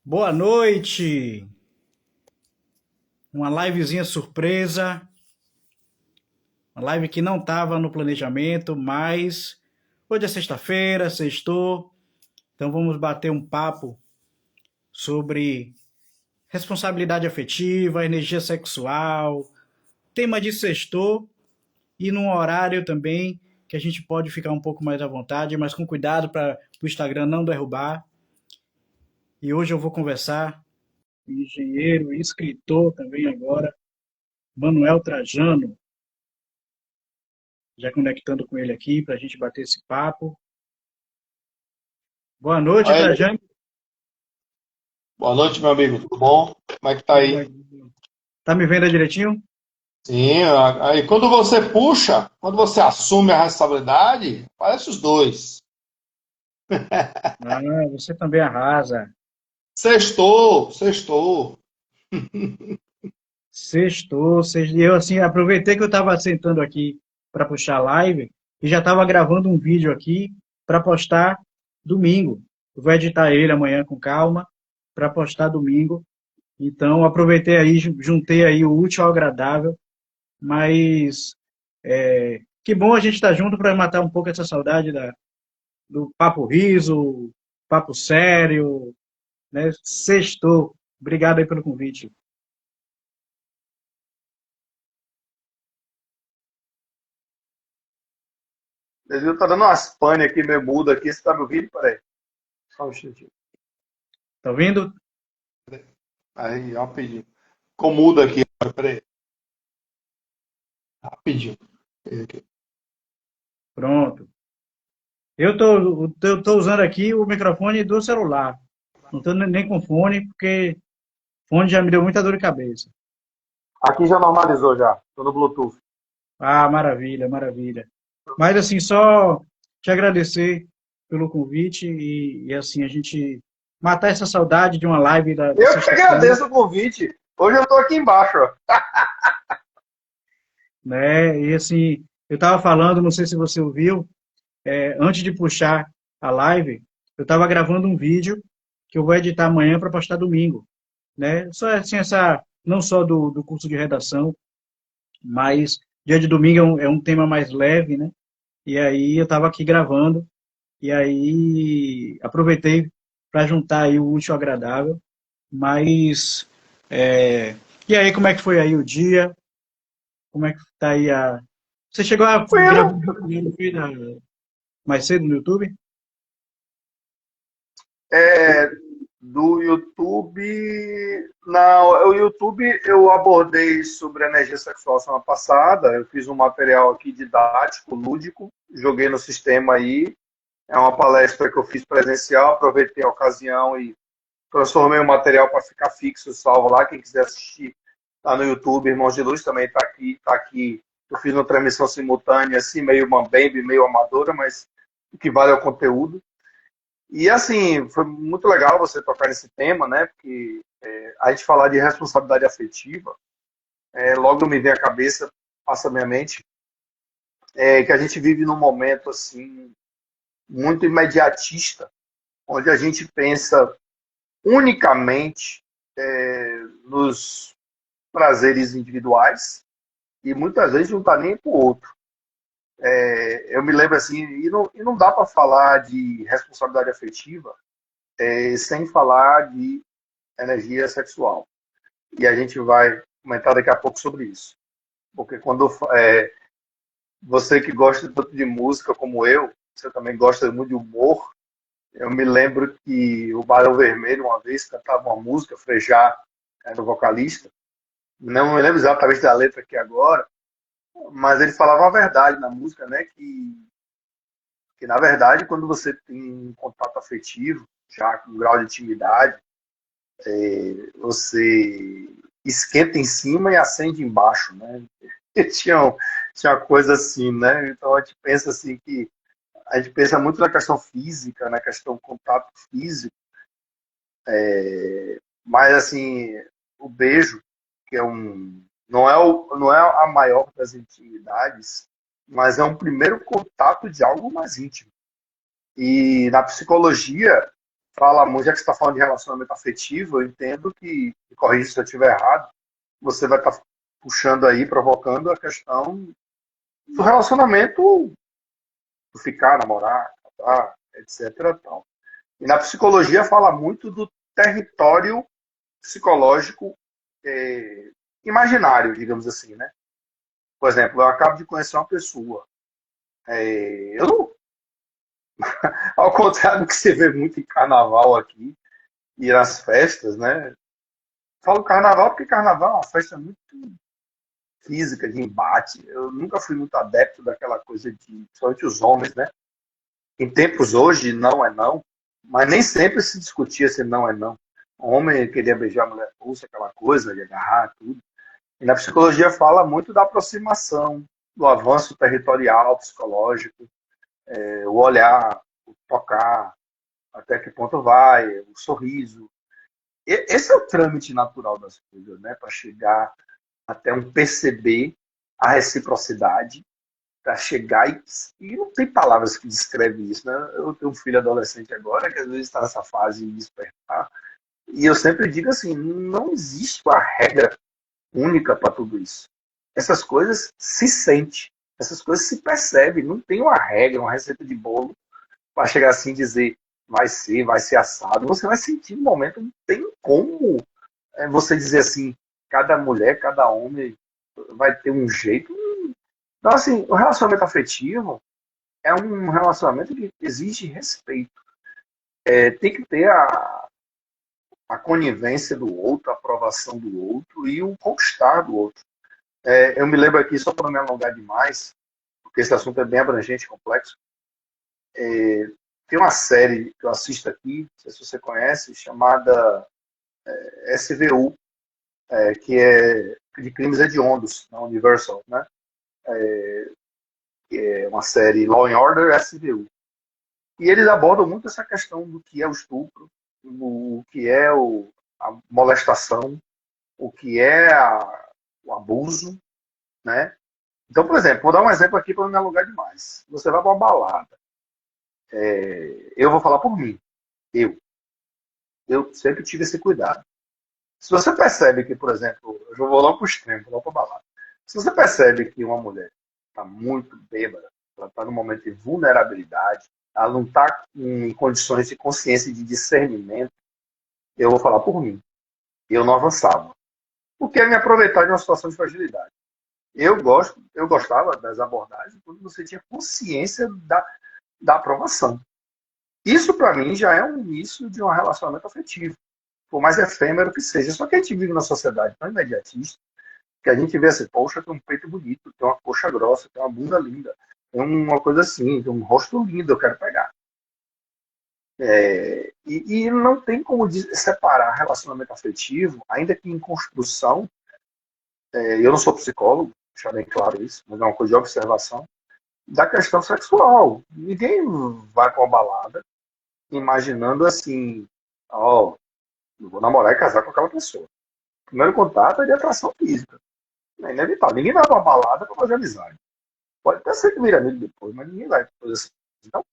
Boa noite! Uma livezinha surpresa, uma live que não estava no planejamento, mas hoje é sexta-feira, sextou, então vamos bater um papo sobre responsabilidade afetiva, energia sexual, tema de sextou e num horário também que a gente pode ficar um pouco mais à vontade, mas com cuidado para o Instagram não derrubar. E hoje eu vou conversar com o engenheiro e escritor também agora, Manuel Trajano, já conectando com ele aqui para a gente bater esse papo. Boa noite, Olha aí. Trajano. Boa noite, meu amigo. Tudo bom? Como é que tá Tudo aí? bem? Tá me vendo direitinho? Sim, aí quando você puxa, quando você assume a responsabilidade, parece os dois. Ah, você também arrasa. Sextou, sextou. Sextou, sextou. E eu, assim, aproveitei que eu estava sentando aqui para puxar a live e já estava gravando um vídeo aqui para postar domingo. Eu vou editar ele amanhã com calma para postar domingo. Então, aproveitei aí, juntei aí o útil ao agradável, mas que bom a gente estar junto para matar um pouco essa saudade do papo riso, papo sério, né? Sextou. Obrigado aí pelo convite. Ele tá dando umas pane aqui, meio mudo aqui. Você tá me ouvindo? Peraí. Só um instantinho. Tá ouvindo? Aí, rapidinho. Ficou mudo aqui. Peraí. Rapidinho. Aqui. Pronto. Eu tô usando aqui o microfone do celular. Não estou nem com fone, porque fone já me deu muita dor de cabeça. Aqui já normalizou já. Tô no Bluetooth. Ah, maravilha, maravilha. Mas assim, só te agradecer pelo convite e assim, a gente matar essa saudade de uma live da Eu que sexta-feira, agradeço o convite. Hoje eu tô aqui embaixo, ó. né? E assim, eu estava falando, não sei se você ouviu, antes de puxar a live, eu estava gravando um vídeo que eu vou editar amanhã para postar domingo, né? Só assim, não só do curso de redação, mas dia de domingo é um tema mais leve, né? E aí eu estava aqui gravando, e aí aproveitei para juntar aí o útil ao agradável, mas e aí como é que foi aí o dia? Como é que tá aí a... Você chegou a gravar Tranquilo. um vídeo mais cedo no YouTube? É, do YouTube. Não, o YouTube eu abordei sobre energia sexual semana passada. Eu fiz um material aqui didático, lúdico, joguei no sistema aí. É uma palestra que eu fiz presencial, aproveitei a ocasião e transformei o material para ficar fixo, salvo lá. Quem quiser assistir tá no YouTube, Irmãos de Luz também está aqui, tá aqui. Eu fiz uma transmissão simultânea, assim, meio mambembe, meio amadora, mas o que vale é o conteúdo. E assim, foi muito legal você tocar nesse tema, né? Porque a gente falar de responsabilidade afetiva, logo me vem à cabeça, passa a minha mente, que a gente vive num momento assim muito imediatista, onde a gente pensa unicamente nos prazeres individuais e muitas vezes não está nem para o outro. Eu me lembro assim, e não dá para falar de responsabilidade afetiva sem falar de energia sexual. E a gente vai comentar daqui a pouco sobre isso. Porque quando você que gosta tanto de música como eu, você também gosta muito de humor, eu me lembro que o Barão Vermelho uma vez cantava uma música, Frejá era o vocalista, não me lembro exatamente da letra aqui agora, mas ele falava a verdade na música, né? Que na verdade, quando você tem um contato afetivo, já com um grau de intimidade, você esquenta em cima e acende embaixo, né? tinha, tinha uma coisa assim, né? Então a gente pensa assim que a gente pensa muito na questão física, na questão do contato físico, mas assim, o beijo, que é não é a maior das intimidades, mas é um primeiro contato de algo mais íntimo. E na psicologia, fala muito, já que você está falando de relacionamento afetivo, eu entendo que, me corrija se eu estiver errado, você vai estar puxando aí, provocando a questão do relacionamento, do ficar, namorar, casar, etc. Tal. E na psicologia fala muito do território psicológico eh, imaginário, digamos assim, né? Por exemplo, eu acabo de conhecer uma pessoa. Eu não, ao contrário do que você vê muito em carnaval aqui e nas festas, né? Falo carnaval porque carnaval é uma festa muito física, de embate. Eu nunca fui muito adepto daquela coisa de, principalmente os homens, né? Em tempos hoje, não é não, mas nem sempre se discutia se não é não. O homem queria beijar a mulher russa, aquela coisa de agarrar, tudo. E na psicologia fala muito da aproximação, do avanço territorial, psicológico, o olhar, o tocar, até que ponto vai, o sorriso. Esse é o trâmite natural das coisas, né? Para chegar até um perceber a reciprocidade, para chegar e não tem palavras que descrevem isso, né? Eu tenho um filho adolescente agora que às vezes está nessa fase de despertar e eu sempre digo assim, não existe uma regra única para tudo isso. Essas coisas se sente, essas coisas se percebem, não tem uma regra, uma receita de bolo para chegar assim e dizer vai ser assado. Você vai sentir no momento, não tem como você dizer assim, cada mulher, cada homem vai ter um jeito. Então, assim, o relacionamento afetivo é um relacionamento que exige respeito. Tem que ter a conivência do outro, a aprovação do outro e o conquistar do outro. Eu me lembro aqui, só para não me alongar demais, porque esse assunto é bem abrangente e complexo, tem uma série que eu assisto aqui, não sei se você conhece, chamada SVU, que é de crimes hediondos, na Universal, né? É uma série Law and Order SVU. E eles abordam muito essa questão do que é o estupro, o que é a molestação, o que é o abuso, né? Então, por exemplo, vou dar um exemplo aqui para não me alugar demais. Você vai para uma balada. Eu vou falar por mim. Eu. Eu sempre tive esse cuidado. Se você percebe que, por exemplo, eu já vou logo para o extremo, vou logo para a balada. Se você percebe que uma mulher está muito bêbada, ela está num momento de vulnerabilidade, ela não está em condições de consciência e de discernimento, eu vou falar por mim. Eu não avançava. Porque é me aproveitar de uma situação de fragilidade. Eu gostava das abordagens quando você tinha consciência da aprovação. Isso, para mim, já é um início de um relacionamento afetivo, por mais efêmero que seja. Só que a gente vive numa sociedade tão imediatista que a gente vê assim, poxa, tem um peito bonito, tem uma coxa grossa, tem uma bunda linda, tem uma coisa assim, tem um rosto lindo, eu quero pegar. E não tem como separar relacionamento afetivo, ainda que em construção. Eu não sou psicólogo, deixar bem claro isso, mas é uma coisa de observação, da questão sexual. Ninguém vai para uma balada imaginando assim, ó, oh, eu vou namorar e casar com aquela pessoa. O primeiro contato é de atração física. É inevitável. Ninguém vai para uma balada para fazer amizade. Pode até ser que vire amigo depois, mas ninguém vai fazer assim. Então,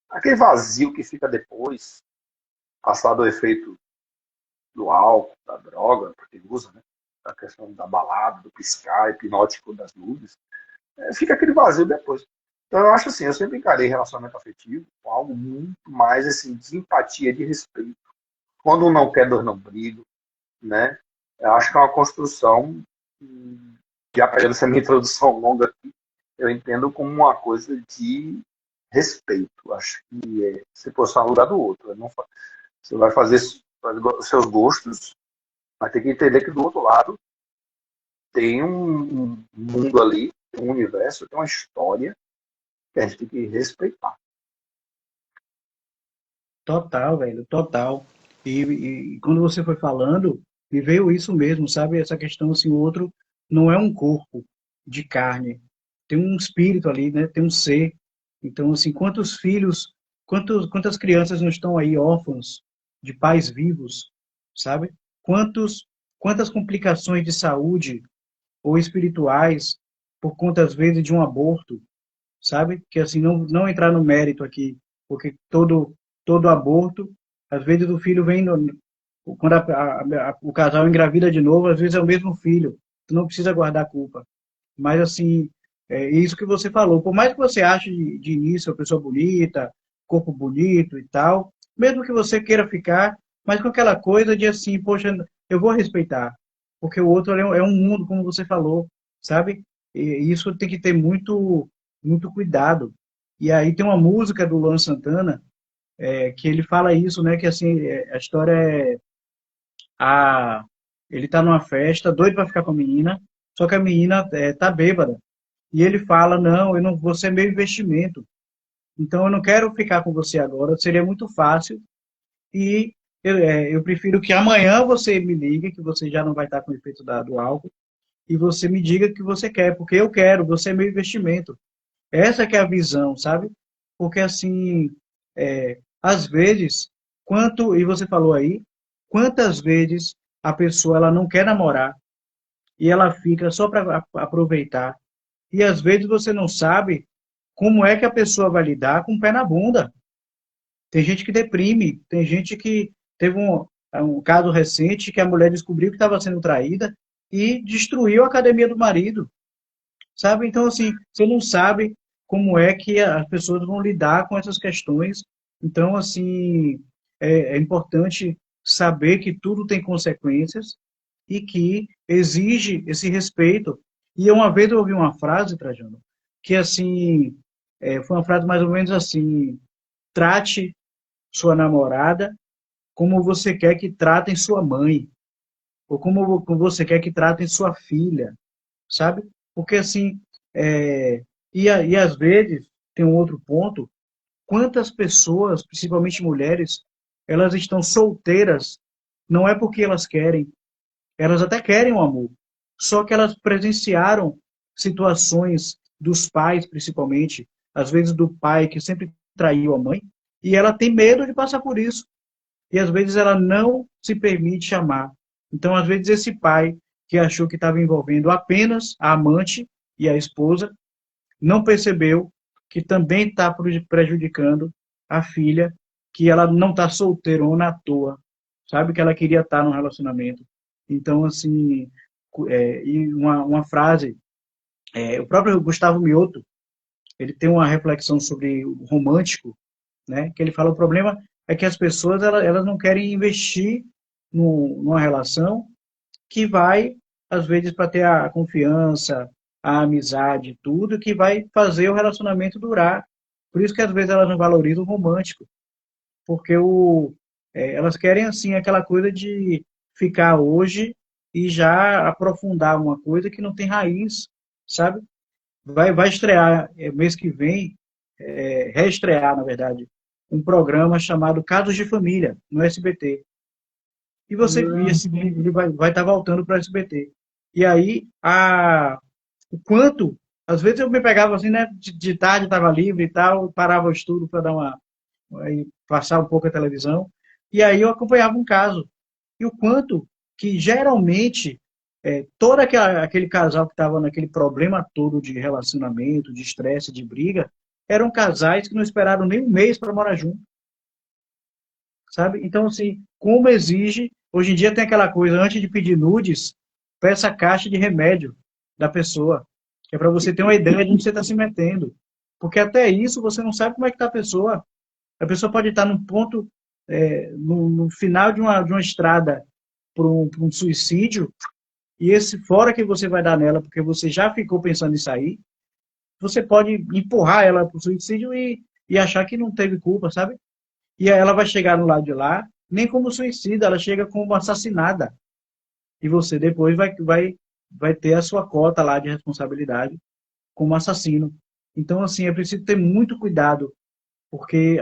aquele vazio que fica depois, passado o efeito do álcool, da droga, porque usa, né? A questão da balada, do piscar, hipnótico das luzes, fica aquele vazio depois. Então eu acho assim, eu sempre encarei relacionamento afetivo com algo muito mais assim, de empatia, de respeito. Quando um não quer, dois não brigam, né? Eu acho que é uma construção, já pegando essa minha introdução longa aqui, eu entendo como uma coisa de respeito. Acho que se posicionar no lugar do outro. Não, você vai fazer os seus gostos, mas tem que entender que do outro lado tem um mundo ali, tem um universo, tem uma história que a gente tem que respeitar. Total, velho, total. E quando você foi falando, me veio isso mesmo, sabe? Essa questão assim, o outro não é um corpo de carne, tem um espírito ali, né? Tem um ser. Então, assim, quantos filhos, quantas crianças não estão aí órfãos de pais vivos, sabe? Quantas complicações de saúde ou espirituais por conta, às vezes, de um aborto, sabe? Que assim, não entrar no mérito aqui, porque todo aborto Às vezes o filho vem, quando o casal engravida de novo, às vezes é o mesmo filho. Tu não precisa guardar a culpa. Mas, assim, é isso que você falou. Por mais que você ache de início a pessoa bonita, corpo bonito e tal, mesmo que você queira ficar, mas com aquela coisa de assim, poxa, eu vou respeitar. Porque o outro é um mundo, como você falou, sabe? E isso tem que ter muito, muito cuidado. E aí tem uma música do Luan Santana, que ele fala isso, né? Que assim, a história é a ele tá numa festa, doido para ficar com a menina, só que a menina tá bêbada. E ele fala: Não, eu não, você é meu investimento. Então eu não quero ficar com você agora, seria muito fácil. E eu prefiro que amanhã você me ligue, que você já não vai estar com o efeito do álcool, e você me diga o que você quer, porque eu quero, você é meu investimento. Essa que é a visão, sabe? Porque assim, às vezes, e você falou aí, quantas vezes a pessoa ela não quer namorar e ela fica só para aproveitar. E às vezes você não sabe como é que a pessoa vai lidar com o pé na bunda. Tem gente que deprime, tem gente que teve um caso recente que a mulher descobriu que estava sendo traída e destruiu a academia do marido, sabe? Então, assim, você não sabe como é que as pessoas vão lidar com essas questões. Então, assim, é importante saber que tudo tem consequências e que exige esse respeito. E uma vez eu ouvi uma frase, Trajano, que assim, foi uma frase mais ou menos assim: trate sua namorada como você quer que tratem sua mãe, ou como você quer que tratem sua filha, sabe? Porque assim, e às vezes, tem um outro ponto, quantas pessoas, principalmente mulheres, elas estão solteiras, não é porque elas querem, elas até querem o amor, só que elas presenciaram situações dos pais, principalmente, às vezes do pai que sempre traiu a mãe, e ela tem medo de passar por isso. E às vezes ela não se permite amar. Então, às vezes, esse pai que achou que estava envolvendo apenas a amante e a esposa, não percebeu que também está prejudicando a filha, que ela não está solteirona à toa, sabe que ela queria estar num relacionamento. Então, assim, e uma frase, o próprio Gustavo Mioto, ele tem uma reflexão sobre o romântico, né? Que ele fala: o problema é que as pessoas elas não querem investir numa relação que vai, às vezes, para ter a confiança, a amizade, tudo que vai fazer o relacionamento durar. Por isso que às vezes elas não valorizam o romântico, porque elas querem assim aquela coisa de ficar hoje e já aprofundar uma coisa que não tem raiz, sabe? Vai estrear mês que vem, reestrear, na verdade, um programa chamado Casos de Família, no SBT. E esse ele vai estar voltando para o SBT. E aí, o quanto, às vezes eu me pegava assim, né, de tarde estava livre e tal, parava o estudo para dar aí, passar um pouco a televisão, e aí eu acompanhava um caso. E o quanto que geralmente todo aquele casal que estava naquele problema todo de relacionamento, de estresse, de briga, eram casais que não esperaram nem um mês para morar junto, sabe? Então, assim, como exige, hoje em dia tem aquela coisa, antes de pedir nudes, peça a caixa de remédio da pessoa, que é para você ter uma ideia de onde você está se metendo. Porque até isso você não sabe como é que está a pessoa. A pessoa pode estar num ponto, no final de uma estrada para um suicídio, e esse fora que você vai dar nela, porque você já ficou pensando em sair, você pode empurrar ela para o suicídio e achar que não teve culpa, sabe? E aí ela vai chegar no lado de lá, nem como suicida, ela chega como assassinada. E você depois vai ter a sua cota lá de responsabilidade como assassino. Então, assim, é preciso ter muito cuidado, porque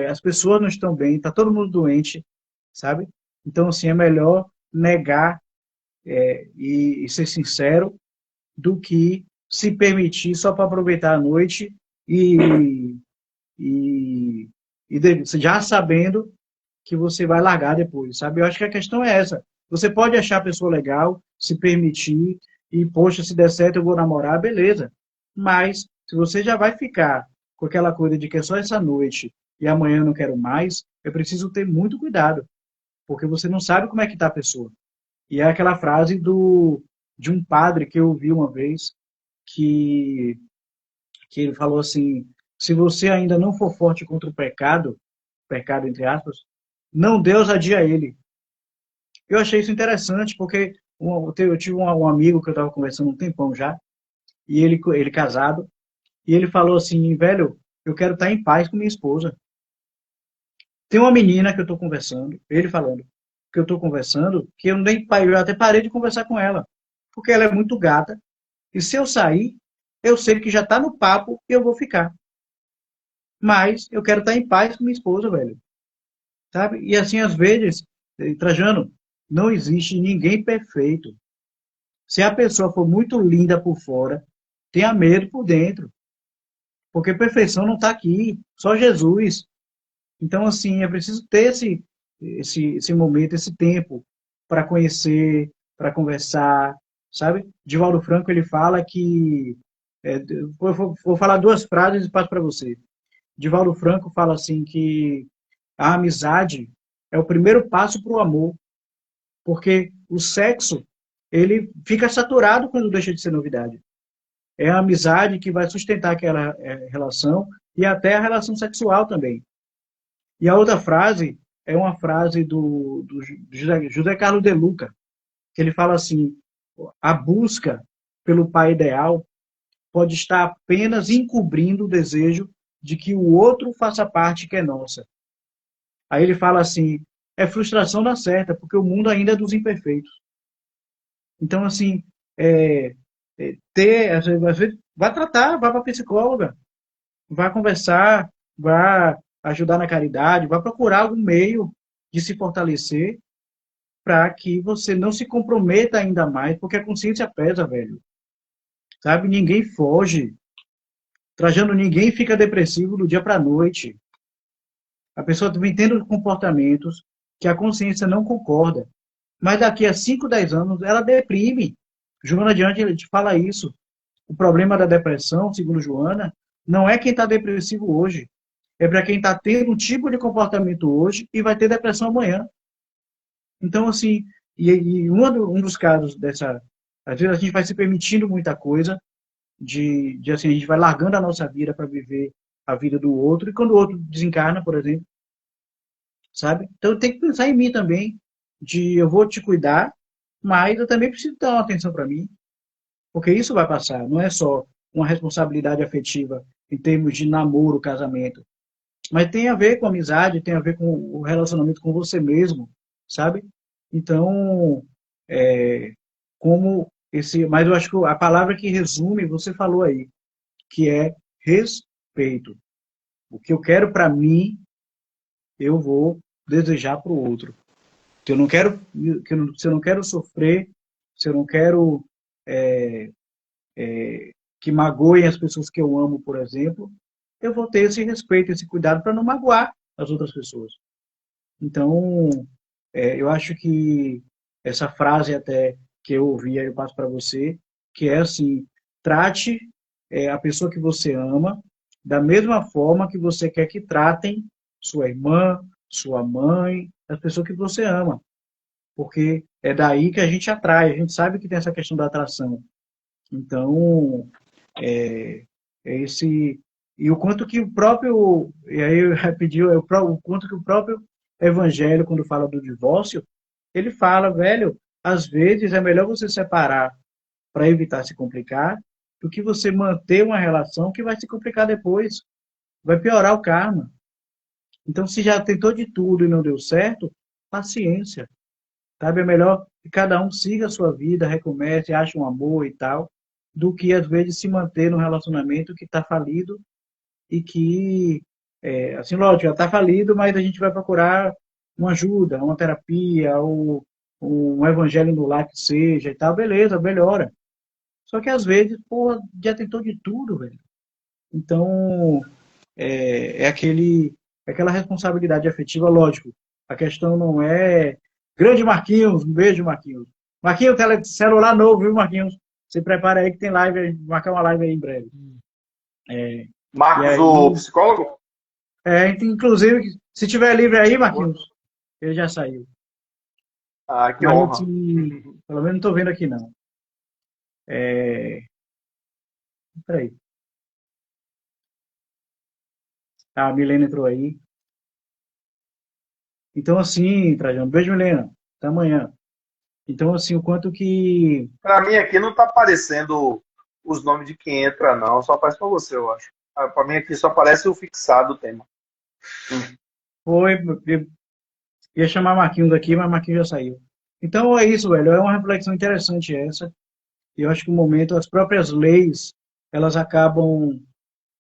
as pessoas não estão bem, está todo mundo doente, sabe? Então, assim, é melhor negar e ser sincero do que se permitir só para aproveitar a noite e, e, já sabendo que você vai largar depois, sabe? Eu acho que a questão é essa. Você pode achar a pessoa legal, se permitir, e, poxa, se der certo eu vou namorar, beleza. Mas, se você já vai ficar com aquela coisa de que é só essa noite e amanhã eu não quero mais, eu preciso ter muito cuidado, porque você não sabe como é que está a pessoa. E é aquela frase de um padre que eu ouvi uma vez, que, que ele falou assim, se você ainda não for forte contra o pecado, pecado entre aspas, não dê ousadia a ele. Eu achei isso interessante, porque eu tive um amigo que eu estava conversando um tempão já, e ele casado, e ele falou assim, velho, eu quero estar em paz com minha esposa. Tem uma menina que eu estou conversando, ele falando, que eu estou conversando, que eu até parei de conversar com ela, porque ela é muito gata, e se eu sair, eu sei que já está no papo e eu vou ficar. Mas eu quero estar em paz com minha esposa, velho. Sabe? E assim, às vezes, Trajano, não existe ninguém perfeito. Se a pessoa for muito linda por fora, tenha medo por dentro. Porque perfeição não está aqui, só Jesus. Então, assim, é preciso ter esse momento, esse tempo para conhecer, para conversar, sabe? Divaldo Franco, ele fala que... vou falar duas frases e passo para você. Divaldo Franco fala assim que a amizade é o primeiro passo para o amor, porque o sexo, ele fica saturado quando deixa de ser novidade. É a amizade que vai sustentar aquela relação e até a relação sexual também. E a outra frase é uma frase do José Carlos de Luca, que ele fala assim, a busca pelo pai ideal pode estar apenas encobrindo o desejo de que o outro faça parte que é nossa. Aí ele fala assim, é frustração da certa, porque o mundo ainda é dos imperfeitos. Então, assim, é, às vezes, vai tratar, vai para a psicóloga, vai conversar, vai ajudar na caridade, vai procurar algum meio de se fortalecer para que você não se comprometa ainda mais, porque a consciência pesa, velho. Sabe? Ninguém foge. Trajando, ninguém fica depressivo do dia para a noite. A pessoa vem tendo comportamentos que a consciência não concorda. Mas daqui a 5, 10 anos, ela deprime. Joana Diante ele te fala isso. O problema da depressão, segundo Joana, não é quem está depressivo hoje. É para quem está tendo um tipo de comportamento hoje e vai ter depressão amanhã. Então, assim, um dos casos dessa... Às vezes a gente vai se permitindo muita coisa, de assim, a gente vai largando a nossa vida para viver a vida do outro, e quando o outro desencarna, por exemplo, sabe? Então, eu tenho que pensar em mim também, de eu vou te cuidar, mas eu também preciso dar uma atenção para mim, porque isso vai passar, não é só uma responsabilidade afetiva em termos de namoro, casamento, mas tem a ver com amizade, tem a ver com o relacionamento com você mesmo, sabe? Então, é, mas eu acho que a palavra que resume, você falou aí, que é respeito. O que eu quero para mim, eu vou desejar para o outro. Que eu não quero, se eu não quero sofrer, se eu não quero é, que magoem as pessoas que eu amo, por exemplo, eu vou ter esse respeito, esse cuidado para não magoar as outras pessoas. Então, eu acho que essa frase até que eu ouvi, aí eu passo para você, que é assim, trate a pessoa que você ama da mesma forma que você quer que tratem sua irmã, sua mãe, as pessoas que você ama. Porque é daí que a gente atrai, a gente sabe que tem essa questão da atração. Então, é esse... E o quanto que o próprio... E aí eu pedi o quanto que o próprio Evangelho, quando fala do divórcio, ele fala, velho, às vezes é melhor você separar para evitar se complicar do que você manter uma relação que vai se complicar depois. Vai piorar o karma. Então, se já tentou de tudo e não deu certo, paciência. Sabe? É melhor que cada um siga a sua vida, recomece, ache um amor e tal, do que às vezes se manter num relacionamento que está falido e que, assim, lógico, já está falido, mas a gente vai procurar uma ajuda, uma terapia, ou um evangelho no lar que seja e tal, beleza, melhora. Só que às vezes, porra, já tentou de tudo, velho. Então, é aquela responsabilidade afetiva, lógico. A questão não é... Grande Marquinhos, um beijo, Marquinhos. Marquinhos, celular novo, viu, Marquinhos? Se prepara aí que tem live, marcar uma live aí em breve. É, e Marcos, o aí, psicólogo? Inclusive, se tiver livre aí, Marquinhos, ele já saiu. Ah, que Mas, honra. assim, pelo menos não estou vendo aqui, não. É, peraí. A Milena entrou aí. Então, assim, Trajano, beijo, Milena. Até amanhã. Então, assim, o quanto que Para mim aqui não tá aparecendo os nomes de quem entra, não. Só aparece para você, eu acho. Para mim aqui só aparece o fixado o tema. foi. Eu ia chamar Marquinhos aqui, mas Marquinhos já saiu. Então, é isso, velho. É uma reflexão interessante essa. E eu acho que no momento as próprias leis elas acabam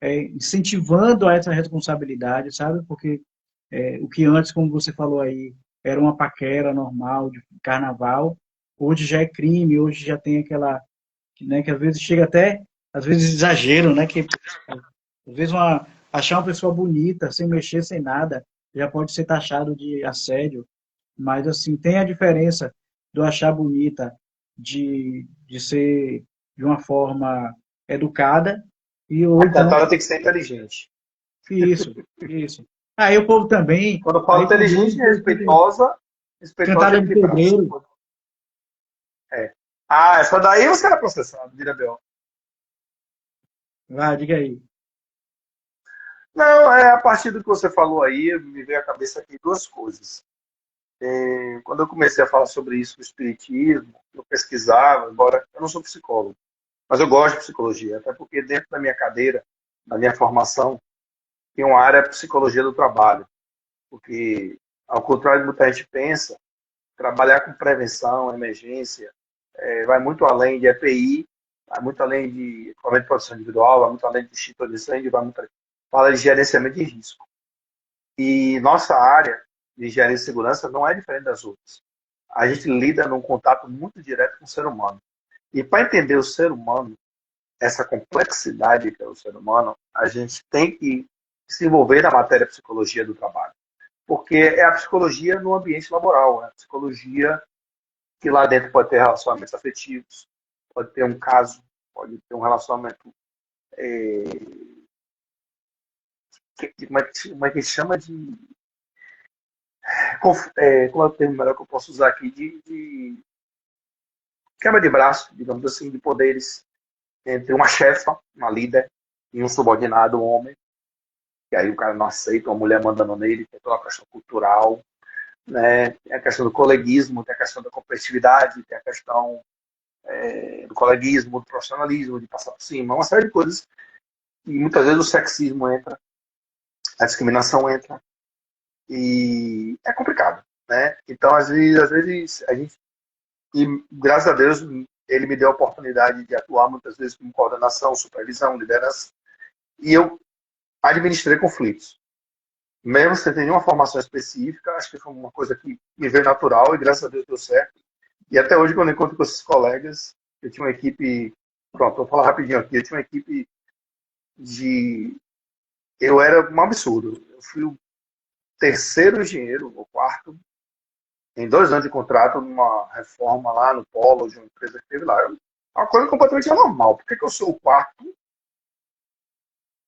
incentivando a essa responsabilidade, sabe? Porque o que antes, como você falou aí, era uma paquera normal de carnaval, hoje já é crime, hoje já tem aquela, né, que às vezes chega até, às vezes exagero, né, que às vezes achar uma pessoa bonita, sem mexer, sem nada, já pode ser taxado de assédio, mas assim, tem a diferença do achar bonita de ser de uma forma educada e ou A então cantora tem que ser inteligente. isso. Aí o povo também, Quando eu falo aí inteligente também e respeitosa, respeitosa cantada é de equilibrada. pedreiro, É. Ah, essa daí você era processado, diria Bel. vai, diga aí. Não, é a partir do que você falou aí, me veio à cabeça aqui duas coisas. Quando eu comecei a falar sobre isso, o espiritismo, eu pesquisava, embora eu não sou psicólogo, mas eu gosto de psicologia, até porque dentro da minha cadeira, da minha formação, tem uma área psicologia do trabalho, porque, ao contrário de muita gente pensa, trabalhar com prevenção, emergência, vai muito além de EPI, vai muito além de equipamento de proteção individual, vai muito além de extintor de incêndio, vai muito além, fala de gerenciamento de risco. E nossa área de engenharia de segurança não é diferente das outras. A gente lida num contato muito direto com o ser humano. E para entender o ser humano, essa complexidade que é o ser humano, a gente tem que se envolver na matéria psicologia do trabalho. Porque é a psicologia no ambiente laboral, é a psicologia que lá dentro pode ter relacionamentos afetivos, pode ter um caso, pode ter um relacionamento. É, como é que chama de. Como é o termo melhor que eu posso usar aqui? De quebra de braço, digamos assim, de poderes entre uma chefa, uma líder, e um subordinado, um homem. E aí o cara não aceita uma mulher mandando nele, tem toda a questão cultural, né? Tem a questão do coleguismo, tem a questão da competitividade, tem a questão do coleguismo, do profissionalismo, de passar por cima, uma série de coisas. E muitas vezes o sexismo entra, a discriminação entra, e é complicado, né? Então, às vezes a gente, e graças a Deus, ele me deu a oportunidade de atuar muitas vezes como coordenação, supervisão, liderança, e eu administrei conflitos. Mesmo sem ter nenhuma formação específica, acho que foi uma coisa que me veio natural e graças a Deus deu certo. E até hoje, quando eu encontro com esses colegas, eu tinha uma equipe, pronto, vou falar rapidinho aqui, eu tinha uma equipe de. Eu era um absurdo. Eu fui o terceiro engenheiro, ou quarto, em 2 anos de contrato, numa reforma lá no Polo, de uma empresa que teve lá. É uma coisa completamente anormal. Por que, que eu sou o quarto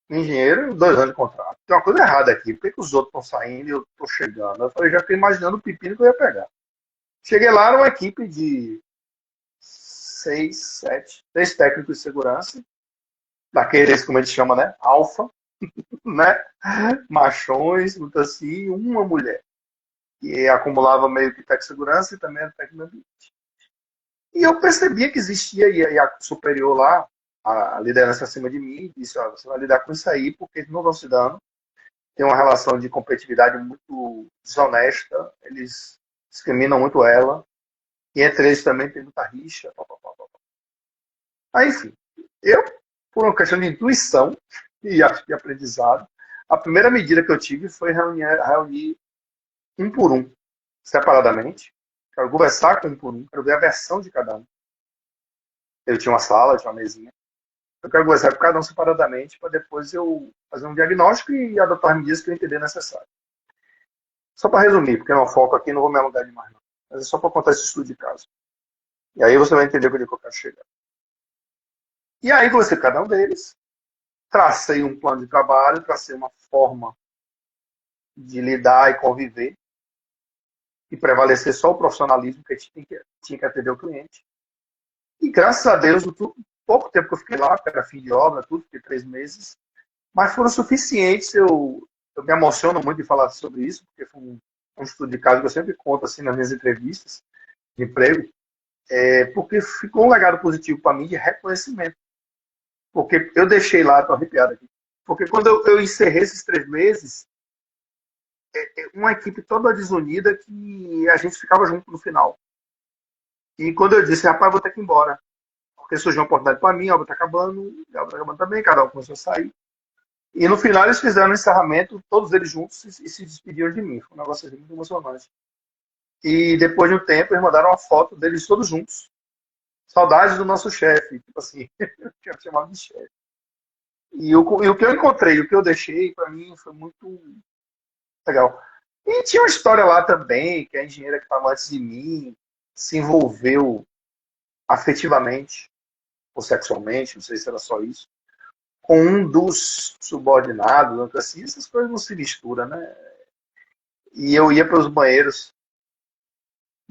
engenheiro em 2 anos de contrato? Tem uma coisa errada aqui. Por que, que os outros estão saindo e eu estou chegando? Eu falei, já fiquei imaginando o pepino que eu ia pegar. Cheguei lá numa equipe de 6, 7, 3 técnicos de segurança, daqueles, como a gente chama, né? Alfa, né? Machões, muito assim, uma mulher. Que acumulava meio que técnico de segurança e também era técnico de ambiente. E eu percebia que existia, e a superior lá, a liderança acima de mim, disse, ó, você vai lidar com isso aí, porque eles não vão se dando. Tem uma relação de competitividade muito desonesta, eles discriminam muito ela, e entre eles também tem muita rixa. Pá, pá, pá, pá. Aí, enfim, eu, por uma questão de intuição e acho que aprendizado, a primeira medida que eu tive foi reunir um por um, separadamente. Quero conversar com um por um, quero ver a versão de cada um. Eu tinha uma sala, tinha uma mesinha. Eu quero conversar com cada um separadamente para depois eu fazer um diagnóstico e adotar medidas que eu entender necessário. Só para resumir, porque não foco aqui, não vou me alongar demais, não. Mas é só para contar esse estudo de caso. E aí você vai entender onde eu quero chegar. E aí, conversei com cada um deles, tracei um plano de trabalho, tracei uma forma de lidar e conviver, e prevalecer só o profissionalismo que a gente tinha que atender o cliente. E graças a Deus, o pouco tempo que eu fiquei lá, que era fim de obra, tudo, fiquei 3 meses, mas foram suficientes. Eu me emociono muito de falar sobre isso, porque foi um estudo de caso que eu sempre conto assim nas minhas entrevistas de emprego, porque ficou um legado positivo para mim de reconhecimento. Porque eu deixei lá, estou arrepiado aqui, porque quando eu encerrei esses 3 meses, uma equipe toda desunida que a gente ficava junto no final. E quando eu disse, rapaz, vou ter que ir embora, porque surgiu uma oportunidade para mim, a obra está acabando, a obra está acabando também, cada um começou a sair. E no final eles fizeram um encerramento, todos eles juntos, e se despediram de mim. Foi um negócio assim, muito emocionante. E depois de um tempo, eles mandaram uma foto deles todos juntos. Saudades do nosso chefe, tipo assim, eu tinha chamado de chefe. E o que eu encontrei, o que eu deixei, para mim, foi muito legal. E tinha uma história lá também, que a engenheira que estava antes de mim se envolveu afetivamente, ou sexualmente, não sei se era só isso, com um dos subordinados, assim, essas coisas não se misturam, né? E eu ia para os banheiros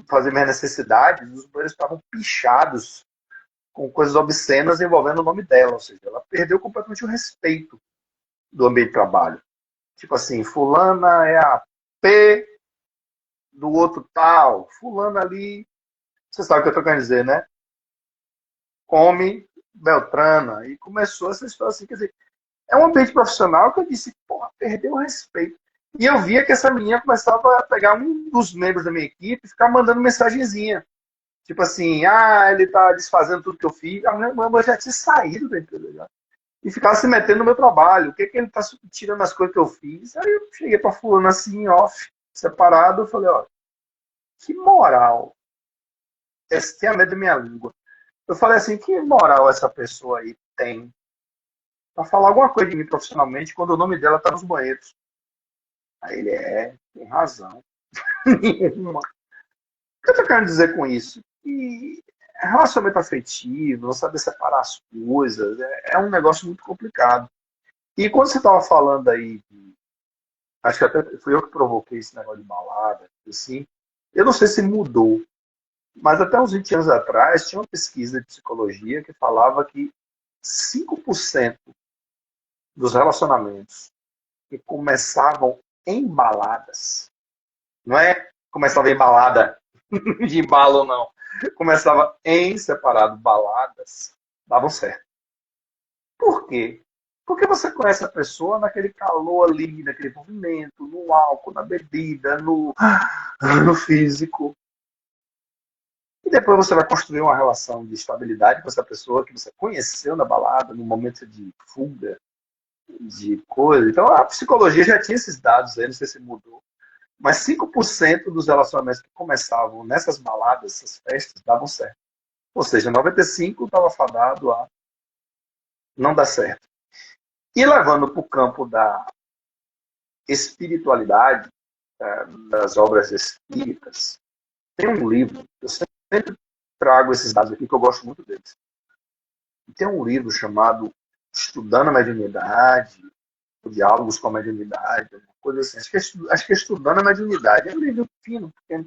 fazer minhas necessidades, os banheiros estavam pichados com coisas obscenas envolvendo o nome dela, ou seja, ela perdeu completamente o respeito do ambiente de trabalho. Tipo assim, fulana é a P do outro tal, fulana ali, você sabe o que eu estou querendo dizer, né? Come Beltrana. E começou essa história assim, quer dizer, é um ambiente profissional que eu disse, porra, perdeu o respeito. E eu via que essa menina começava a pegar um dos membros da minha equipe e ficar mandando mensagenzinha. Tipo assim, ele tá desfazendo tudo que eu fiz. A minha mãe já tinha saído da empresa já. E ficava se metendo no meu trabalho. O que ele tá tirando as coisas que eu fiz? Aí eu cheguei pra fulano assim, off, separado, eu falei, ó, que moral. Essa tem a medo da minha língua. Eu falei assim, que moral essa pessoa aí tem pra falar alguma coisa de mim profissionalmente quando o nome dela tá nos banheiros. Aí ele tem razão. Nenhuma. O que eu tô querendo dizer com isso? Que relacionamento afetivo, não saber separar as coisas, é um negócio muito complicado. E quando você estava falando aí, acho que até fui eu que provoquei esse negócio de balada, assim, eu não sei se mudou, mas até uns 20 anos atrás tinha uma pesquisa de psicologia que falava que 5% dos relacionamentos que começavam em baladas, não é começava em balada de embalo, não. Começava em separado baladas, davam certo. Por quê? Porque você conhece a pessoa naquele calor ali, naquele movimento, no álcool, na bebida, no físico. E depois você vai construir uma relação de estabilidade com essa pessoa que você conheceu na balada, no momento de fuga, de coisa. Então a psicologia já tinha esses dados aí, não sei se mudou. Mas 5% dos relacionamentos que começavam nessas baladas, essas festas, davam certo. Ou seja, 95% estava fadado a não dar certo. E levando para o campo da espiritualidade, das obras espíritas, tem um livro, eu sempre trago esses dados aqui, que eu gosto muito deles. Tem um livro chamado Estudando a Mediunidade, o Diálogos com a Mediunidade, uma coisa assim. Acho que é Estudando a Mediunidade. É um livro fino, pequeno.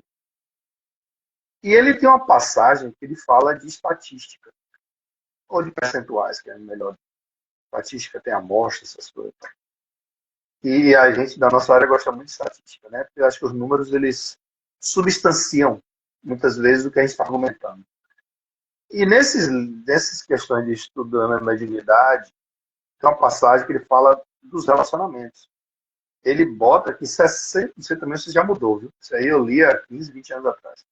E ele tem uma passagem que ele fala de estatística, ou de percentuais, que é melhor. Estatística tem amostra, essas coisas. E a gente, da nossa área, gosta muito de estatística, né? Porque eu acho que os números, eles substanciam, muitas vezes, o que a gente está argumentando. E nessas questões de estudando a mediunidade, tem uma passagem que ele fala dos relacionamentos. Ele bota que 60%, também isso já mudou, viu? Isso aí eu li há 15, 20 anos atrás.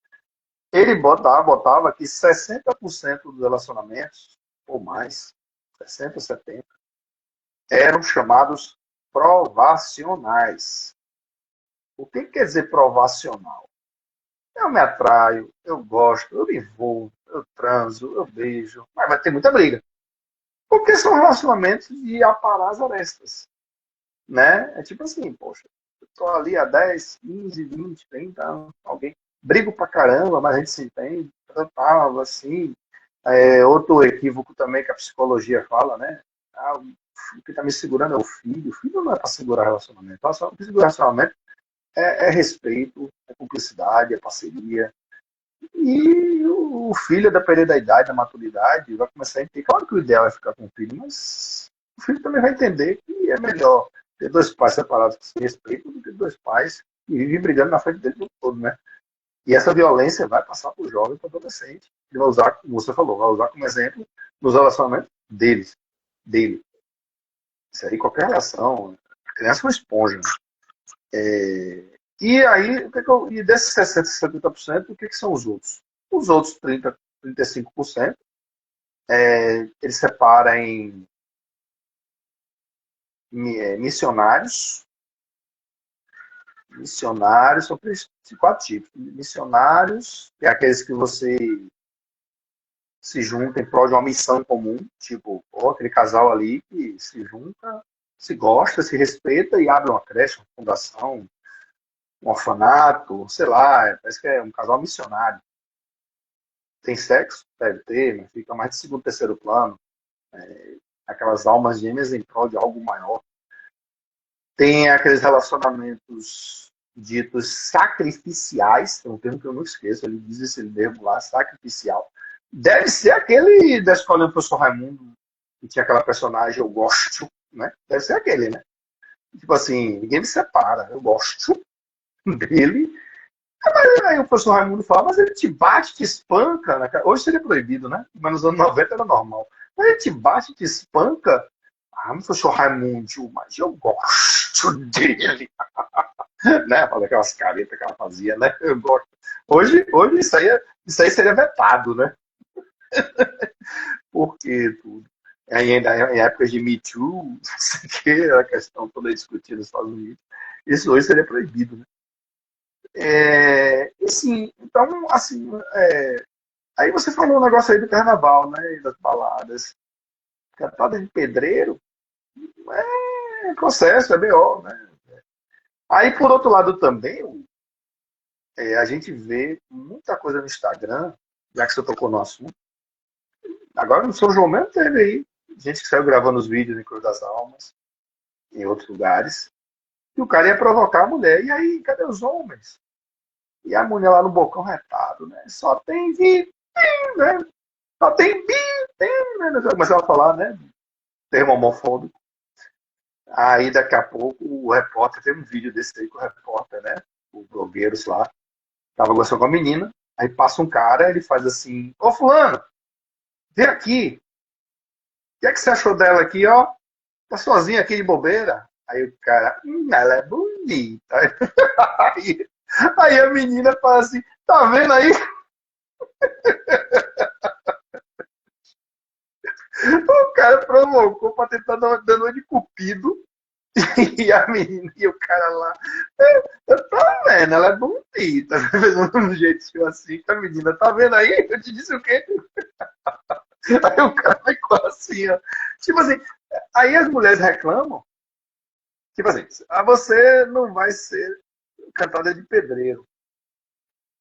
Ele botava que 60% dos relacionamentos, ou mais, 60, 70%, eram chamados provacionais. O que quer dizer provacional? Eu me atraio, eu gosto, eu me envolvo, eu transo, eu beijo, mas vai ter muita briga. Porque são relacionamentos de aparar as arestas. Né? É tipo assim, poxa, eu tô ali há 10, 15, 20, 30 anos, alguém briga pra caramba, mas a gente se entende, tal, assim. Outro equívoco também que a psicologia fala, né? O que está me segurando é o filho. O filho não é para segurar relacionamento. O que segura relacionamento é respeito, é cumplicidade, é parceria. E o filho, a depender da idade, da maturidade, vai começar a entender. Claro que o ideal é ficar com o filho, mas o filho também vai entender que é melhor ter dois pais separados que se respeitam do que dois pais que vivem brigando na frente dele o tempo todo, né? E essa violência vai passar para o jovem, para o adolescente. Ele vai usar, como você falou, vai usar como exemplo nos relacionamentos dele. Isso aí, qualquer relação, a criança é uma esponja, né? E aí, e desses 60%, 70%, o que são os outros? Os outros 30%, 35%, ele separa em missionários. Missionários são quatro tipos. Missionários, que é aqueles que você se junta em prol de uma missão comum, tipo, aquele casal ali que se junta, se gosta, se respeita e abre uma creche, uma fundação, um orfanato, sei lá, parece que é um casal missionário. Tem sexo? Deve ter, mas fica mais de segundo, terceiro plano. Aquelas almas gêmeas em prol de algo maior. Tem aqueles relacionamentos ditos sacrificiais, é um termo que eu não esqueço, ele diz esse termo lá, sacrificial. Deve ser aquele da escola do professor Raimundo, que tinha aquela personagem, eu gosto, né? Deve ser aquele, né? Tipo assim, ninguém me separa, eu gosto dele. Aí o professor Raimundo fala, mas ele te bate, te espanca. Né? Hoje seria proibido, né? Mas nos anos 90 era normal. Mas ele te bate, te espanca. Ah, mas professor Raimundo, mas eu gosto dele. Né? Fazer aquelas caretas que ela fazia, né? Eu gosto. Hoje isso aí seria vetado, né? Porque tudo. Em épocas de Me Too, que a questão toda discutida nos Estados Unidos, isso hoje seria proibido, né? Assim, então, assim, aí você falou um negócio aí do carnaval, né? Das baladas. Cantada de pedreiro é processo, é BO, né? Aí, por outro lado, também, a gente vê muita coisa no Instagram, já que você tocou no assunto. Agora, no São João mesmo teve aí gente que saiu gravando os vídeos em Cruz das Almas, em outros lugares, e o cara ia provocar a mulher. E aí, cadê os homens? E a mulher lá no bocão retado, né? Só tem vi, né? Só tem bi, tem, né? Começava a falar, né? Termo homofóbico. Aí daqui a pouco o repórter, tem um vídeo desse aí com o repórter, né? O blogueiros lá, tava gostando com a menina, aí passa um cara, ele faz assim, ô fulano, vem aqui. O que é que você achou dela aqui, ó? Tá sozinha aqui de bobeira? Aí o cara, ela é bonita. Aí, aí a menina fala assim, tá vendo aí? O cara provocou pra tentar dar uma de cupido. E a menina e o cara lá, eu tô vendo, ela é bonita. Fez um jeito assim, a menina, tá vendo aí? Eu te disse o quê? Aí o cara ficou assim, ó. Tipo assim, aí as mulheres reclamam, tipo assim, você não vai ser cantada de pedreiro.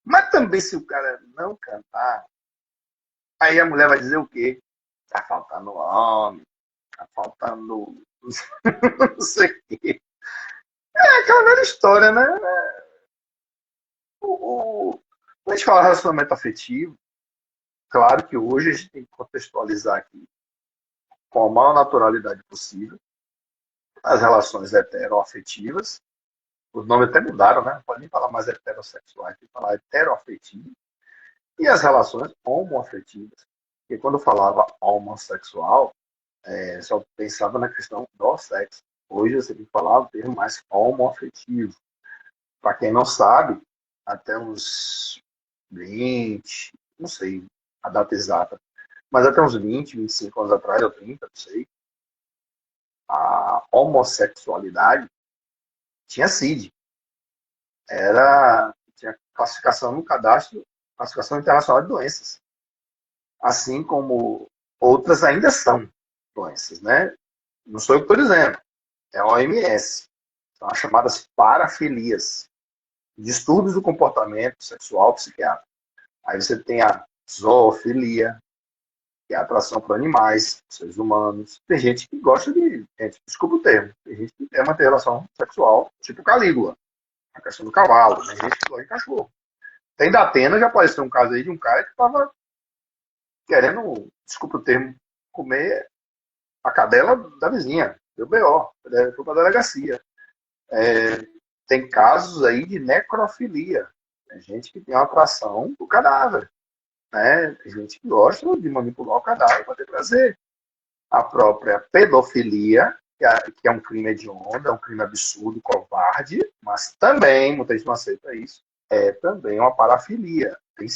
Mas também se o cara não cantar, aí a mulher vai dizer o quê? Tá faltando homem, tá faltando não sei o quê. É aquela velha história, né? Quando a gente fala de relacionamento afetivo, claro que hoje a gente tem que contextualizar aqui com a maior naturalidade possível as relações heteroafetivas. Os nomes até mudaram, né? Não pode nem falar mais heterossexuais, tem que falar heteroafetivo. E as relações homoafetivas. Porque quando eu falava homossexual, só pensava na questão do sexo. Hoje você tem que falar o termo mais homoafetivo. Para quem não sabe, até uns 20, não sei a data exata, mas até uns 20, 25 anos atrás, ou 30, não sei, a homossexualidade tinha CID. Tinha classificação no cadastro, classificação internacional de doenças. Assim como outras ainda são doenças, né? Não sou eu que estou dizendo, é a OMS. São as chamadas parafilias, distúrbios do comportamento sexual psiquiátrico. Aí você tem a zoofilia, tem atração por animais, seres humanos. Tem gente que gosta de. Gente, desculpa o termo. Tem gente que quer manter relação sexual, tipo Calígula, a questão do cavalo. Tem gente que gosta de cachorro. Tem da Atena, já apareceu um caso aí de um cara que estava querendo, desculpa o termo, comer a cadela da vizinha. Deu BO, foi para a delegacia. Tem casos aí de necrofilia. Tem gente que tem uma atração do cadáver. Né? Tem gente que gosta de manipular o cadáver para ter prazer. A própria pedofilia, que é um crime hediondo, é um crime absurdo, covarde, mas também, muita gente não aceita isso, é também uma parafilia, tem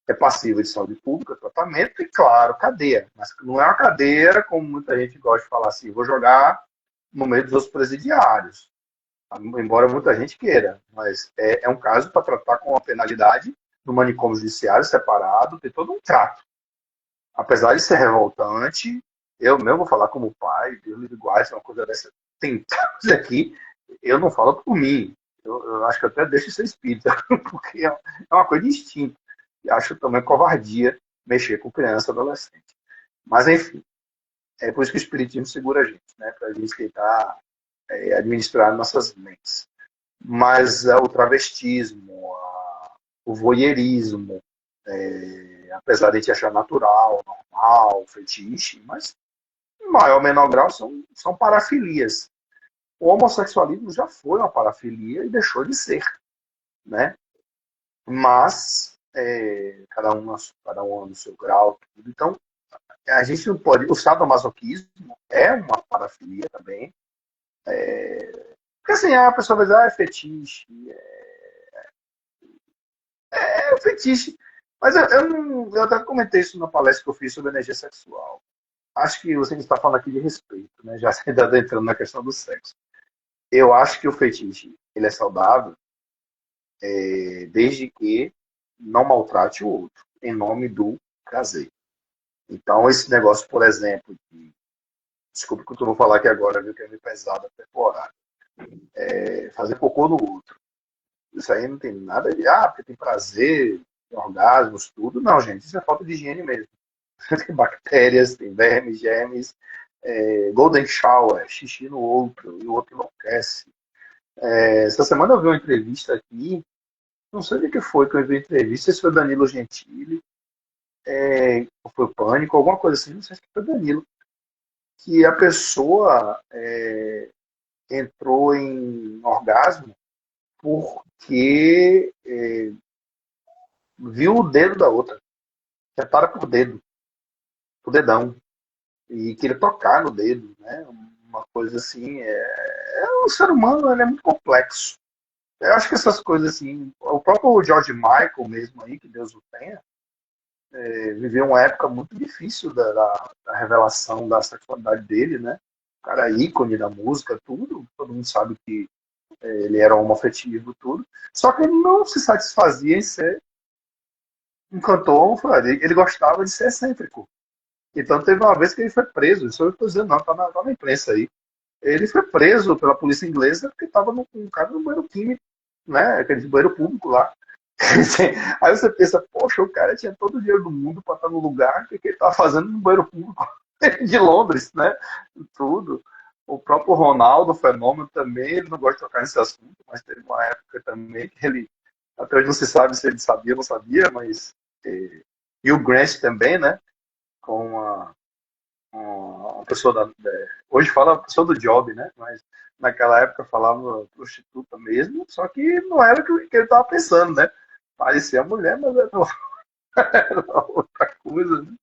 é passível de saúde pública, tratamento e, claro, cadeia. Mas não é uma cadeira, como muita gente gosta de falar assim, vou jogar no meio dos outros presidiários. Embora muita gente queira, mas é um caso para tratar com a penalidade do manicômio judiciário separado, tem todo um trato. Apesar de ser revoltante, eu mesmo vou falar como pai, Deus me guarde, uma coisa dessa. Tem casos aqui, eu não falo por mim. Eu acho que até deixo de ser espírita, porque é uma coisa distinta. E acho também covardia mexer com criança e adolescente. Mas, enfim, é por isso que o espiritismo segura a gente, né? Para a gente tentar administrar nossas mentes. Mas o travestismo, o voyeurismo, apesar de a gente achar natural, normal, fetiche, mas em maior ou menor grau são parafilias. O homossexualismo já foi uma parafilia e deixou de ser, né? Mas cada um no seu grau, tudo. Então a gente não pode. O sadomasoquismo é uma parafilia também. Porque assim, a pessoa vai dizer, é fetiche, é fetiche. Mas eu até comentei isso na palestra que eu fiz sobre energia sexual. Acho que você está falando aqui de respeito, né? Já se está entrando na questão do sexo. Eu acho que o fetiche ele é saudável desde que não maltrate o outro, em nome do prazer. Então, esse negócio, por exemplo, desculpa que eu vou falar aqui agora, viu, que é meio pesado, temporário. Fazer cocô no outro. Isso aí não tem nada de, porque tem prazer, tem orgasmos, tudo. Não, gente, isso é falta de higiene mesmo. Tem bactérias, tem vermes, germes, golden shower, xixi no outro, e o outro enlouquece. Essa semana eu vi uma entrevista aqui, não sei o que foi que eu vi a entrevista, se foi Danilo Gentili, ou foi o Pânico, alguma coisa assim, não sei se foi Danilo, que a pessoa entrou em orgasmo porque viu o dedo da outra, separa por dedo, por dedão, e queria tocar no dedo, né? Uma coisa assim, o ser humano ele é muito complexo. Eu acho que essas coisas assim, o próprio George Michael mesmo aí, que Deus o tenha, viveu uma época muito difícil da revelação da sexualidade dele, né? O cara é ícone da música, tudo, todo mundo sabe que ele era homoafetivo, tudo. Só que ele não se satisfazia em ser um cantor, ele gostava de ser excêntrico. Então teve uma vez que ele foi preso, isso eu estou dizendo não, tá na imprensa aí. Ele foi preso pela polícia inglesa porque estava com um cara no banheiro químico, né? Aquele banheiro público lá. Aí você pensa, poxa, o cara tinha todo o dinheiro do mundo para estar no lugar que ele estava fazendo no banheiro público de Londres, né? Tudo. O próprio Ronaldo, o Fenômeno também, ele não gosta de tocar nesse assunto, mas teve uma época também que ele, até hoje não se sabe se ele sabia ou não sabia, mas e o Grant também, né? Com uma pessoa hoje fala pessoa do job, né? Mas naquela época falava prostituta mesmo, só que não era o que ele estava pensando, né? Parecia mulher, mas era outra coisa, né?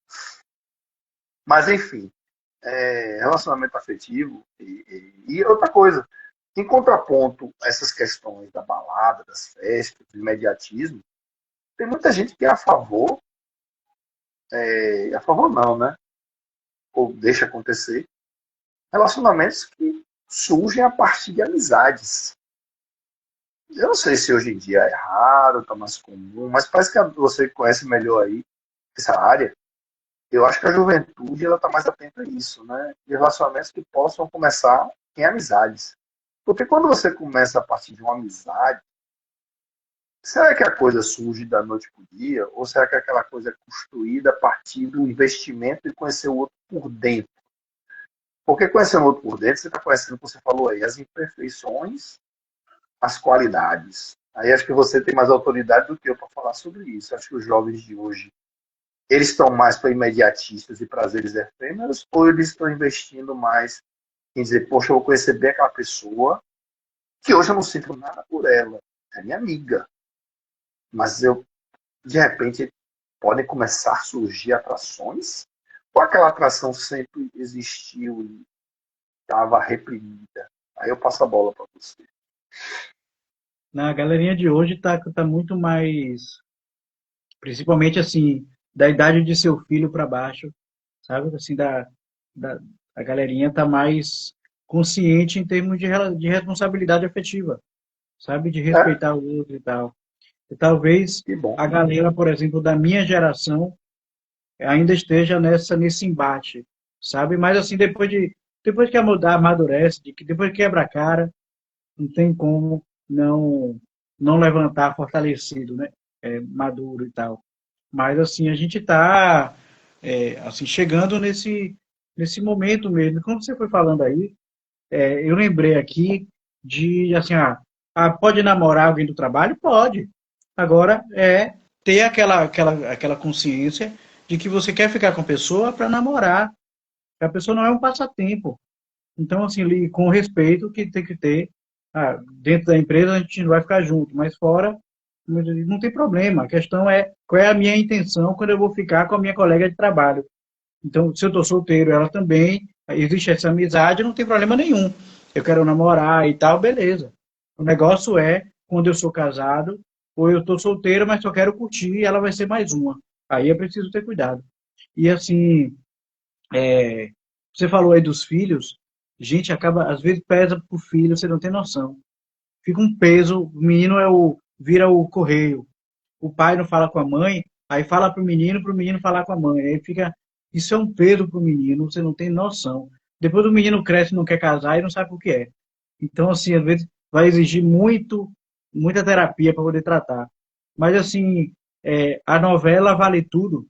Mas enfim, relacionamento afetivo e outra coisa. Em contraponto a essas questões da balada, das festas, do imediatismo, tem muita gente que é a favor não, né? Ou deixa acontecer, relacionamentos que surgem a partir de amizades. Eu não sei se hoje em dia é raro, está mais comum, mas parece que você conhece melhor aí essa área. Eu acho que a juventude ela está mais atenta a isso, né? De relacionamentos que possam começar em amizades. Porque quando você começa a partir de uma amizade, Será que a coisa surge da noite para o dia? Ou será que aquela coisa é construída a partir do investimento e conhecer o outro por dentro? Porque conhecendo o outro por dentro, você está conhecendo, como você falou aí, as imperfeições, as qualidades. Aí acho que você tem mais autoridade do que eu para falar sobre isso. Acho que os jovens de hoje, eles estão mais para imediatistas e prazeres efêmeros, ou eles estão investindo mais em dizer, poxa, eu vou conhecer bem aquela pessoa, que hoje eu não sinto nada por ela, é minha amiga, mas eu, de repente, podem começar a surgir atrações, ou aquela atração sempre existiu e estava reprimida? Aí eu passo a bola para você. Na galerinha de hoje tá muito mais, principalmente assim, da idade de seu filho para baixo, sabe? Assim, da, a galerinha tá mais consciente em termos de responsabilidade afetiva, sabe? De É, respeitar o outro e tal. E talvez que bom. a galera, por exemplo, da minha geração ainda esteja nesse embate, sabe? Mas assim, depois que amadurece, depois que quebra a cara, não tem como não levantar fortalecido, né? Maduro e tal. Mas assim, a gente está assim, chegando nesse momento mesmo. Como você foi falando aí, eu lembrei aqui de assim, pode namorar alguém do trabalho? Pode. Agora ter aquela consciência de que você quer ficar com a pessoa para namorar. A pessoa não é um passatempo. Então, assim, com o respeito que tem que ter, dentro da empresa a gente não vai ficar junto, mas fora não tem problema. A questão é qual é a minha intenção quando eu vou ficar com a minha colega de trabalho. Então, se eu estou solteiro, ela também, existe essa amizade, não tem problema nenhum. Eu quero namorar e tal, beleza. O negócio é quando eu sou casado, ou eu estou solteiro, mas só quero curtir, e ela vai ser mais uma. Aí é preciso ter cuidado. E assim, você falou aí dos filhos, gente acaba, às vezes pesa pro filho, você não tem noção. Fica um peso, o menino vira o correio. O pai não fala com a mãe, aí fala pro menino falar com a mãe. Aí fica, isso é um peso pro menino, você não tem noção. Depois o menino cresce, não quer casar e não sabe o que é. Então, assim, às vezes vai exigir muita terapia para poder tratar. Mas, assim, a novela vale tudo.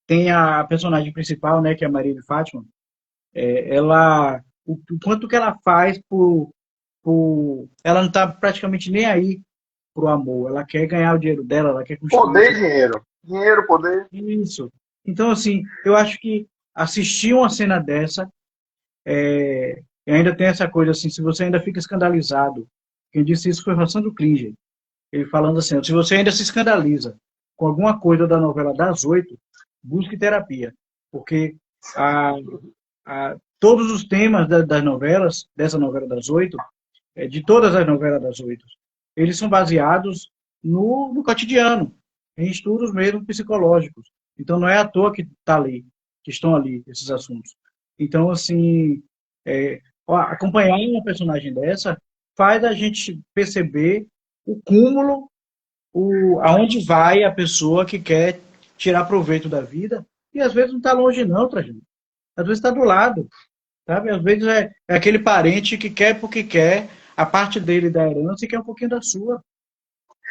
Tem a personagem principal, né, que é a Maria de Fátima. O quanto que ela faz ela não está praticamente nem aí pro amor. Ela quer ganhar o dinheiro dela, ela quer construir Poder e dinheiro. Dinheiro, poder. isso. Então, assim, eu acho que assistir uma cena dessa, e ainda tem essa coisa assim, se você ainda fica escandalizado, quem disse isso foi o Sandro Klinger, ele falando assim, se você ainda se escandaliza com alguma coisa da novela das 8, busque terapia, porque a, todos os temas das novelas, dessa novela das 8, de todas as novelas das 8, eles são baseados no cotidiano, em estudos mesmo psicológicos. Então, não é à toa que está ali, que estão ali esses assuntos. Então, assim, acompanhar uma personagem dessa faz a gente perceber o cúmulo, aonde vai a pessoa que quer tirar proveito da vida, e às vezes não está longe não, gente. Às vezes está do lado, sabe? Às vezes é aquele parente que quer porque quer a parte dele da herança e quer um pouquinho da sua,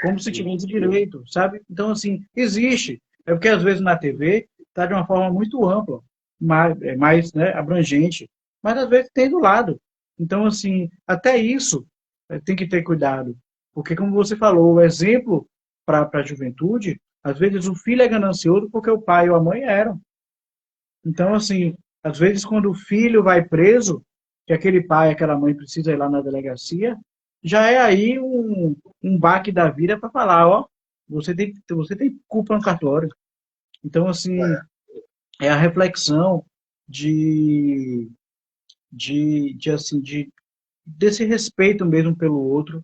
como se tivesse direito, sabe? Então, assim, existe. É porque às vezes na TV está de uma forma muito ampla, mais né, abrangente, mas às vezes tem do lado. Então, assim, até isso tem que ter cuidado. Porque, como você falou, o exemplo para a juventude, às vezes o filho é ganancioso porque o pai ou a mãe eram. Então, assim, às vezes quando o filho vai preso, que aquele pai, aquela mãe precisa ir lá na delegacia, já é aí um baque da vida para falar, ó, você tem culpa no cartório. Então, assim, É. é a reflexão de, assim, desse respeito mesmo pelo outro,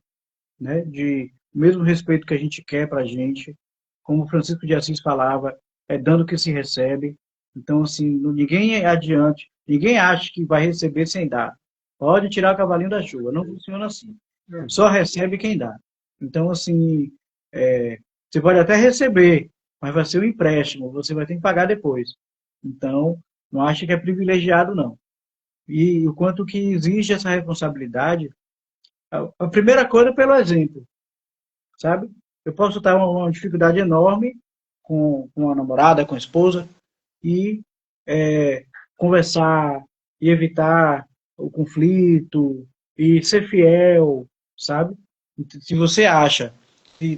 né? De o mesmo respeito que a gente quer para a gente, como Francisco de Assis falava, é dando que se recebe. Então, assim, ninguém é adiante, ninguém acha que vai receber sem dar. Pode tirar o cavalinho da chuva, não funciona assim. Só recebe quem dá. Então, assim, você pode até receber, mas vai ser um empréstimo, você vai ter que pagar depois. Então, não acha que é privilegiado, não. E o quanto que exige essa responsabilidade, a primeira coisa é pelo exemplo. sabe? Eu posso estar uma dificuldade enorme com a namorada, com a esposa, e é, conversar e evitar o conflito e ser fiel, sabe? Se você acha,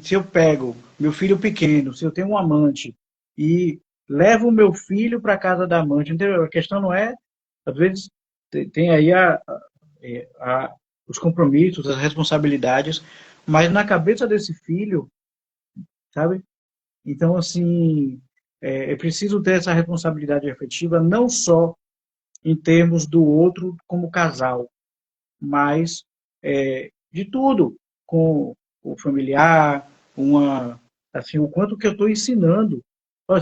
se eu pego meu filho pequeno, se eu tenho um amante e levo o meu filho para casa da amante, entendeu? A questão não é, às vezes tem aí a- os compromissos, as responsabilidades, mas na cabeça desse filho, sabe? Então, assim, é preciso ter essa responsabilidade afetiva, não só em termos do outro como casal, mas de tudo, com o familiar, assim, o quanto que eu estou ensinando.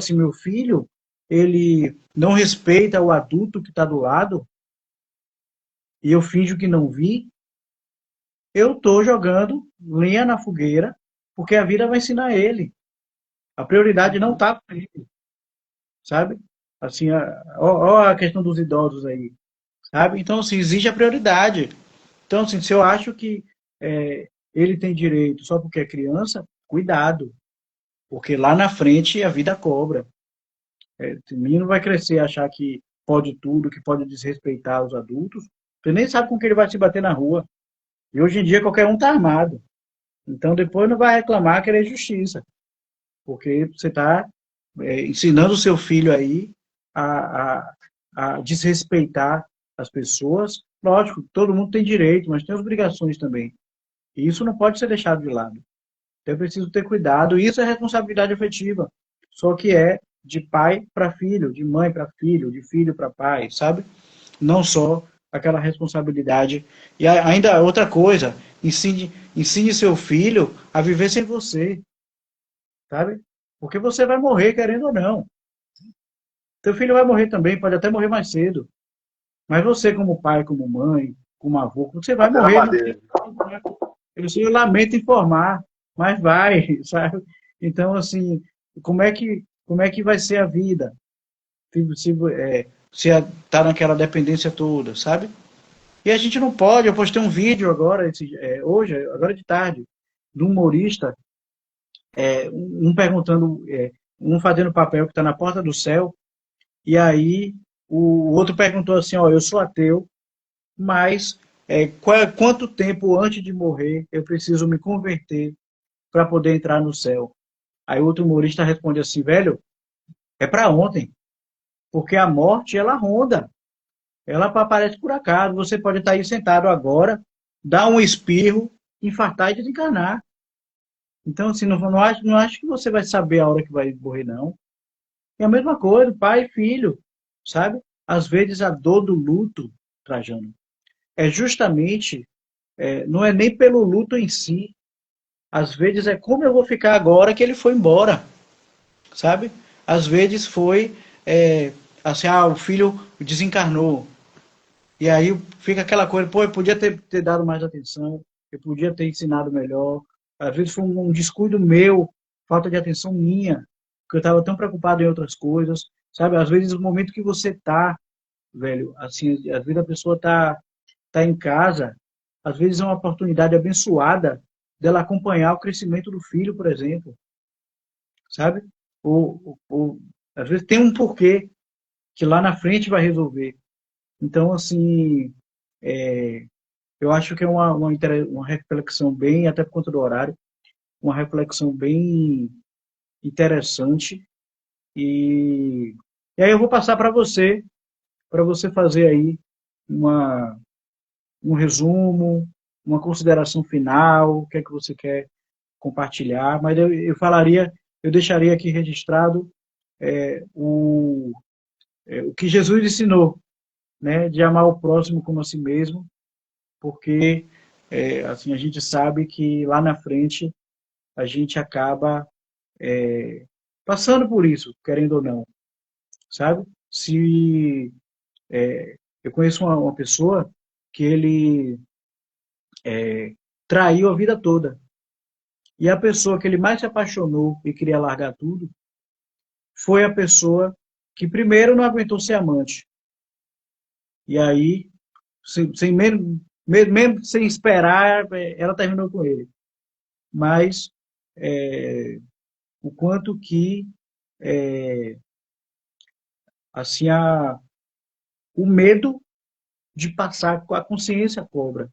Se meu filho, ele não respeita o adulto que está do lado, e eu finjo que não vi, eu estou jogando lenha na fogueira, porque a vida vai ensinar ele. A prioridade não Uhum. está com ele, sabe? Assim, ó a questão dos idosos aí, sabe? Então, assim, exige a prioridade. Então, assim, se eu acho que ele tem direito só porque é criança, cuidado, porque lá na frente a vida cobra. O menino vai crescer achar que pode tudo, que pode desrespeitar os adultos. Você nem sabe com que ele vai se bater na rua. E hoje em dia qualquer um está armado. Então depois não vai reclamar, querer justiça, porque você está ensinando o seu filho aí a, a, a desrespeitar as pessoas. Lógico, todo mundo tem direito, mas tem obrigações também. E isso não pode ser deixado de lado. Então é preciso ter cuidado. Isso é responsabilidade afetiva. Só que é de pai para filho, de mãe para filho, de filho para pai, sabe? Não só aquela responsabilidade. E ainda outra coisa, ensine seu filho a viver sem você, sabe? Porque você vai morrer querendo ou não. Seu filho vai morrer também, pode até morrer mais cedo. Mas você, como pai, como mãe, como avô, você vai Bater na morrer. Não tem... madeira. Eu lamento informar, mas vai, sabe? Então, assim, como é que vai ser a vida? Se tá naquela dependência toda, sabe? E a gente não pode. Eu postei um vídeo agora, hoje, agora de tarde, de um humorista, um perguntando, um fazendo papel que está na porta do céu, e aí o outro perguntou assim: ó, eu sou ateu, mas quanto tempo antes de morrer eu preciso me converter para poder entrar no céu? Aí o outro humorista responde assim: velho, é para ontem, porque a morte ela ronda, ela aparece por acaso. Você pode estar aí sentado agora, dar um espirro, infartar e desencarnar. Então, assim, não acho que você vai saber a hora que vai morrer, não. É a mesma coisa, pai e filho, sabe? Às vezes a dor do luto, Trajano, é justamente, não é nem pelo luto em si, às vezes é como eu vou ficar agora que ele foi embora, sabe? Às vezes foi, assim, o filho desencarnou, e aí fica aquela coisa, pô, eu podia ter dado mais atenção, eu podia ter ensinado melhor. Às vezes foi um descuido meu, falta de atenção minha, porque eu estava tão preocupado em outras coisas, sabe? Às vezes o momento que você tá, velho, assim, às vezes a pessoa tá em casa, às vezes é uma oportunidade abençoada dela acompanhar o crescimento do filho, por exemplo, sabe? Ou às vezes tem um porquê que lá na frente vai resolver. Então, assim, eu acho que é uma reflexão bem, até por conta do horário, uma reflexão bem interessante. E, e aí eu vou passar para você fazer aí uma, um resumo, uma consideração final, o que é que você quer compartilhar. Mas eu falaria, eu deixaria aqui registrado é, o, o que Jesus ensinou, né, de amar o próximo como a si mesmo, porque assim a gente sabe que lá na frente a gente acaba passando por isso, querendo ou não, sabe? Se eu conheço uma pessoa que ele traiu a vida toda, e a pessoa que ele mais se apaixonou e queria largar tudo foi a pessoa que primeiro não aguentou ser amante, e aí, mesmo sem esperar, ela terminou com ele. Mas o quanto que assim o medo de passar com a consciência cobra.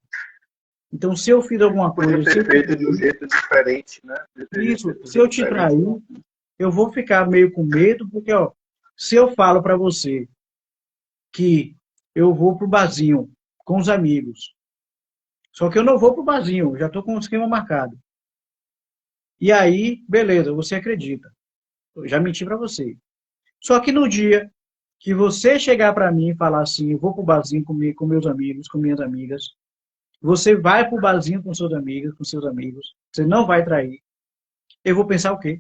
Então, se eu fiz alguma Podia coisa, se ter eu te feito de um trair, jeito diferente, né? Podia ter isso, feito de um se eu jeito te diferente. trair, eu vou ficar meio com medo, porque, ó, se eu falo para você que eu vou pro barzinho com os amigos, só que eu não vou pro barzinho, já tô com o esquema marcado. E aí, beleza, você acredita. Eu já menti para você. Só que no dia que você chegar para mim e falar assim, eu vou pro barzinho comigo, com meus amigos, com minhas amigas, você vai pro barzinho com suas amigas, com seus amigos, você não vai trair. Eu vou pensar o quê?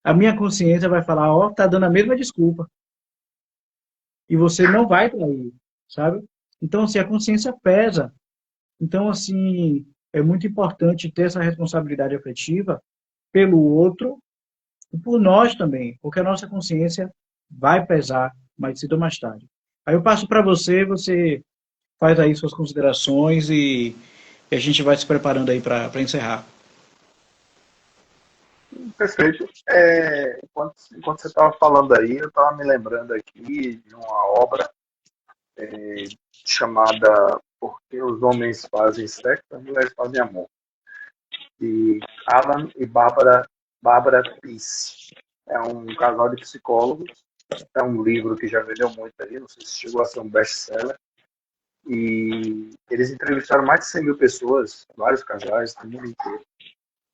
A minha consciência vai falar, ó, tá dando a mesma desculpa. E você não vai trair, sabe? Então, assim, a consciência pesa. Então, assim, é muito importante ter essa responsabilidade afetiva pelo outro e por nós também, porque a nossa consciência vai pesar mais cedo ou mais tarde. Aí eu passo para você, você faz aí suas considerações e a gente vai se preparando aí para encerrar. Perfeito. Enquanto você estava falando aí, eu estava me lembrando aqui de uma obra chamada Porque os Homens Fazem Sexo, as Mulheres Fazem Amor, de Alan e Barbara Pease. É um casal de psicólogos. É um livro que já vendeu muito aí, não sei se chegou a ser um best-seller. E eles entrevistaram mais de 100 mil pessoas, vários casais do mundo inteiro.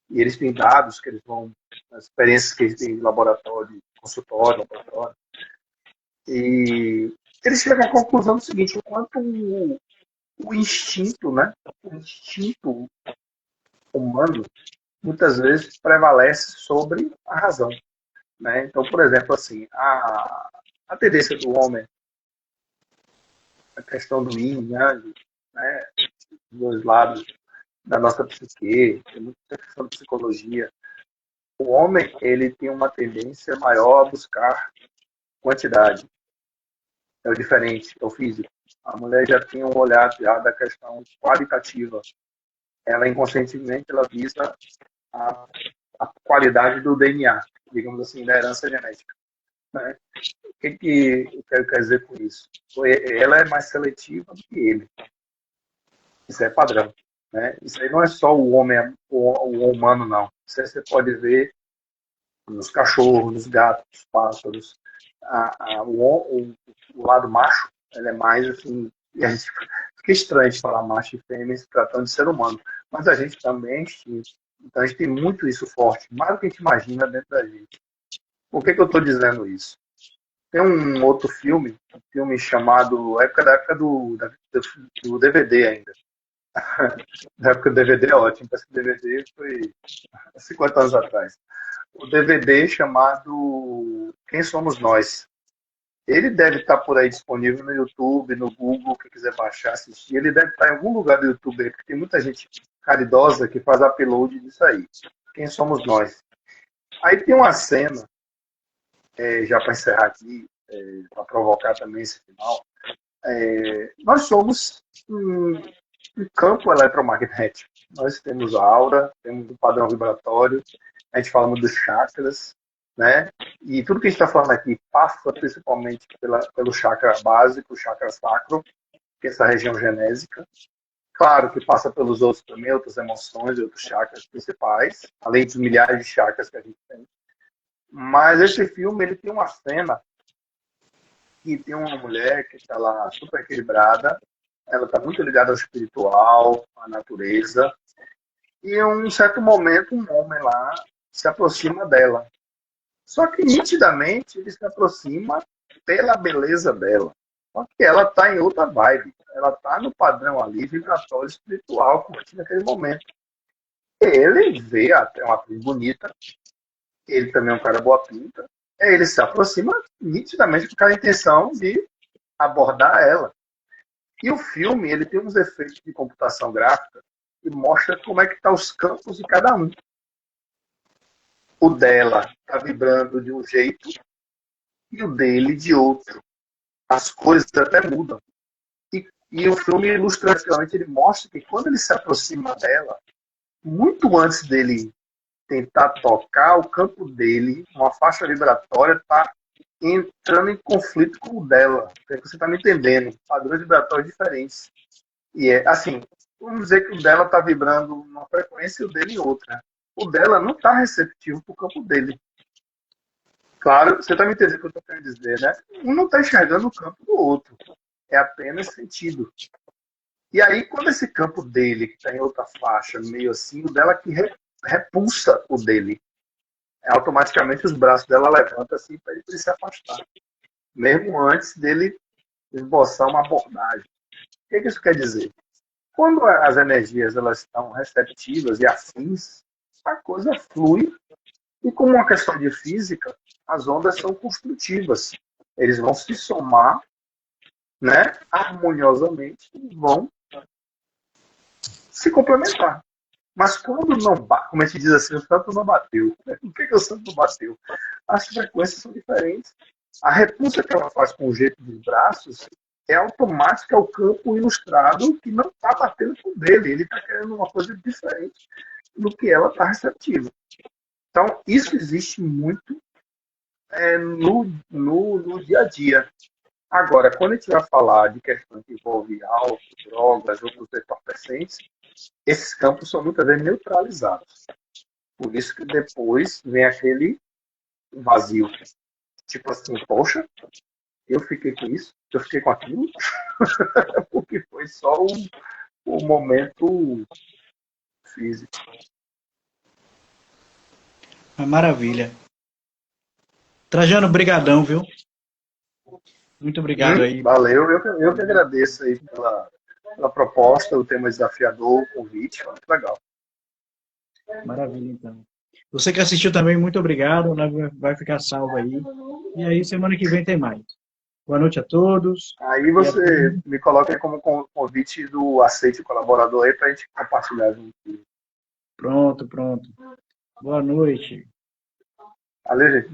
E eles têm dados que eles vão, as experiências que eles têm em laboratório, consultório, laboratório. E eles chegam à conclusão do seguinte: o quanto o instinto, né? O instinto humano muitas vezes prevalece sobre a razão, né? Então, por exemplo, assim, a tendência do homem, a questão do yin, yang, né? Dos dois lados da nossa psique, tem muita questão de psicologia. O homem, ele tem uma tendência maior a buscar quantidade. É o diferente, é o físico. A mulher já tem um olhar já da questão qualitativa. Ela inconscientemente ela visa a, a qualidade do DNA, digamos assim, da herança genética. Né? O que eu quero dizer com isso? Ela é mais seletiva do que ele. Isso é padrão. Né? Isso aí não é só o homem, o humano, não. Isso aí você pode ver nos cachorros, nos gatos, nos pássaros. O lado macho, ele é mais assim, e a gente fica estranho de falar macho e fêmea se tratando de ser humano, mas a gente também é instinto. Então a gente tem muito isso forte, mais do que a gente imagina dentro da gente. Por que eu estou dizendo isso? Tem um outro filme, um filme chamado, da época do DVD ainda. Da época do DVD é ótimo, parece que o DVD foi 50 anos atrás. O DVD chamado Quem Somos Nós. Ele deve estar por aí disponível no YouTube, no Google, quem quiser baixar, assistir. Ele deve estar em algum lugar do YouTube aí, porque tem muita gente caridosa que faz upload disso aí. Quem somos nós? Aí tem uma cena, já para encerrar aqui, para provocar também esse final. Nós somos um campo eletromagnético. Nós temos a aura, temos o padrão vibratório, a gente fala muito dos chakras, né? E tudo que a gente está falando aqui passa principalmente pelo chakra básico, o chakra sacro, que é essa região genésica. Claro que passa pelos outros também, outras emoções e outros chakras principais, além dos milhares de chakras que a gente tem. Mas esse filme ele tem uma cena que tem uma mulher que está lá super equilibrada, ela está muito ligada ao espiritual, à natureza, e em um certo momento um homem lá se aproxima dela. Só que nitidamente ele se aproxima pela beleza dela. Só que ela está em outra vibe. Ela está no padrão ali, vibratório, espiritual, curtindo aquele momento. Ele vê até uma atriz bonita, ele também é um cara boa pinta, ele se aproxima nitidamente com aquela intenção de abordar ela. E o filme ele tem uns efeitos de computação gráfica que mostra como é que estão os campos de cada um. O dela está vibrando de um jeito e o dele de outro. As coisas até mudam. E o filme, ilustrativamente, ele mostra que quando ele se aproxima dela, muito antes dele tentar tocar, o campo dele, uma faixa vibratória, está entrando em conflito com o dela. Você está me entendendo? Padrões vibratórios diferentes. E é assim, vamos dizer que o dela está vibrando uma frequência e o dele em outra. O dela não está receptivo para o campo dele. Claro, você está me entendendo o que eu estou querendo dizer, né? Um não está enxergando o campo do outro. É apenas sentido. E aí, quando esse campo dele, que está em outra faixa, meio assim, o dela que repulsa o dele. Automaticamente os braços dela levantam assim para ele se afastar. Mesmo antes dele esboçar uma abordagem. O que isso quer dizer? Quando as energias elas estão receptivas e afins, a coisa flui. E como uma questão de física, as ondas são construtivas. Eles vão se somar, né, harmoniosamente e vão se complementar. Mas quando não bate, como a gente diz assim, o santo não bateu. O que o santo não bateu? As frequências são diferentes. A repulsa que ela faz com o jeito dos braços é automática ao campo ilustrado que não está batendo com o dele. Ele está querendo uma coisa diferente do que ela está receptiva. Então, isso existe muito no dia a dia. Agora, quando a gente vai falar de questões que envolvem álcool, drogas, outros entorpecentes, esses campos são muitas vezes neutralizados. Por isso que depois vem aquele vazio. Tipo assim, poxa, eu fiquei com isso, eu fiquei com aquilo, porque foi só o momento físico. Uma maravilha. Trajano, brigadão, viu? Muito obrigado aí. Valeu, eu que agradeço aí pela proposta, o tema desafiador, o convite, foi muito legal. Maravilha, então. Você que assistiu também, muito obrigado, né? Vai ficar salvo aí. E aí, semana que vem tem mais. Boa noite a todos. Aí você me coloca aí como convite do Aceite Colaborador aí para a gente compartilhar junto. Pronto, pronto. Boa noite. Valeu, gente.